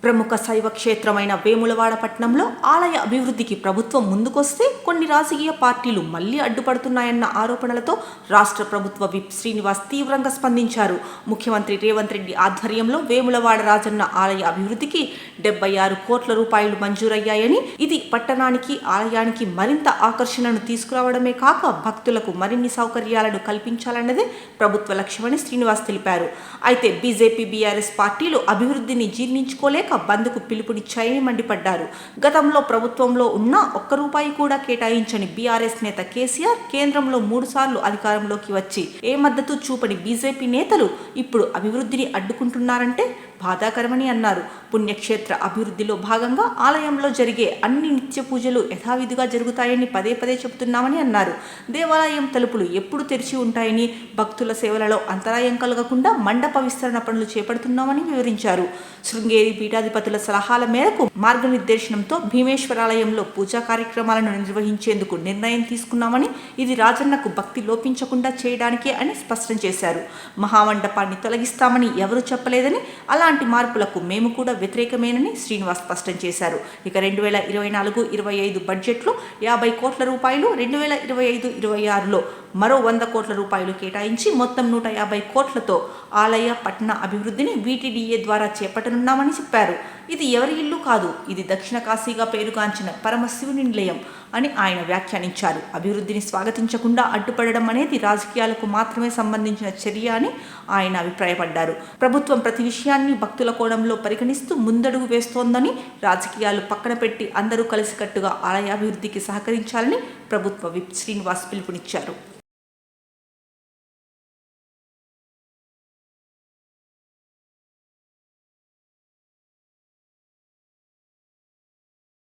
ప్రముఖ శైవ క్షేత్రమైన వేములవాడ పట్టణంలో ఆలయ అభివృద్ధికి ప్రభుత్వం ముందుకొస్తే కొన్ని రాజకీయ పార్టీలు మళ్లీ అడ్డుపడుతున్నాయన్న ఆరోపణలతో రాష్ట్ర ప్రభుత్వ విప్ శ్రీనివాస్ తీవ్రంగా స్పందించారు. ముఖ్యమంత్రి రేవంత్ రెడ్డి ఆధ్వర్యంలో వేములవాడ రాజన్న ఆలయ అభివృద్ధికి 76 కోట్ల రూపాయలు మంజూరయ్యాయని, ఇది పట్టణానికి ఆలయానికి మరింత ఆకర్షణను తీసుకురావడమే కాక భక్తులకు మరిన్ని సౌకర్యాలను కల్పించాలన్నదే ప్రభుత్వ లక్ష్యమని శ్రీనివాస్ తెలిపారు. అయితే బీజేపీ బీఆర్ఎస్ పార్టీలు అభివృద్ధిని జీర్ణించుకోలేక బంద్కు పిలుపునిచ్చాయని మండిపడ్డారు. గతంలో ప్రభుత్వంలో ఉన్న ఒక్క రూపాయి కూడా కేటాయించని బీఆర్ఎస్ నేత కేసీఆర్ కేంద్రంలో 3 సార్లు అధికారంలోకి వచ్చి ఏ మద్దతు చూపని బీజేపీ నేతలు ఇప్పుడు అభివృద్ధిని అడ్డుకుంటున్నారంటే బాధాకరమని అన్నారు. పుణ్యక్షేత్ర అభివృద్ధిలో భాగంగా ఆలయంలో జరిగే అన్ని నిత్య పూజలు యథావిధిగా జరుగుతాయని పదే పదే చెబుతున్నామని అన్నారు. దేవాలయం తలుపులు ఎప్పుడు తెరిచి ఉంటాయని, భక్తుల సేవలలో అంతరాయం కలగకుండా మండప విస్తరణ పనులు చేపడుతున్నామని వివరించారు. శృంగేరి పీఠాధిపతుల సలహాల మేరకు మార్గనిర్దేశనంతో భీమేశ్వరాలయంలో పూజా కార్యక్రమాలను నిర్వహించేందుకు నిర్ణయం తీసుకున్నామని, ఇది రాజన్నకు భక్తి లోపించకుండా చేయడానికే అని స్పష్టం చేశారు. మహామండపాన్ని తొలగిస్తామని ఎవరూ చెప్పలేదని, అలాంటి మార్పులకు మేము కూడా వ్యతిరేకమేనని శ్రీనివాస్ స్పష్టం చేశారు. ఇక 2024-25 బడ్జెట్లో 50 కోట్ల రూపాయలు, 2025-26లో మరో 100 కోట్ల రూపాయలు కేటాయించి మొత్తం 150 కోట్లతో ఆలయ పట్టణ అభివృద్ధిని వీటీడీఏ ద్వారా చేపట్టనున్నామని చెప్పారు. ఇది ఎవరి ఇల్లు కాదు, ఇది దక్షిణ కాశీగా పేరుగాంచిన పరమశివుని నిలయం అని ఆయన వ్యాఖ్యానించారు. అభివృద్ధిని స్వాగతించకుండా అడ్డుపడడం అనేది రాజకీయాలకు మాత్రమే సంబంధించిన చర్య అని ఆయన అభిప్రాయపడ్డారు. ప్రభుత్వం ప్రతి విషయాన్ని భక్తుల కోణంలో పరిగణిస్తూ ముందడుగు వేస్తోందని, రాజకీయాలు పక్కన పెట్టి అందరూ కలిసికట్టుగా ఆలయ అభివృద్ధికి సహకరించాలని ప్రభుత్వ విప్ శ్రీనివాస్ పిలుపునిచ్చారు.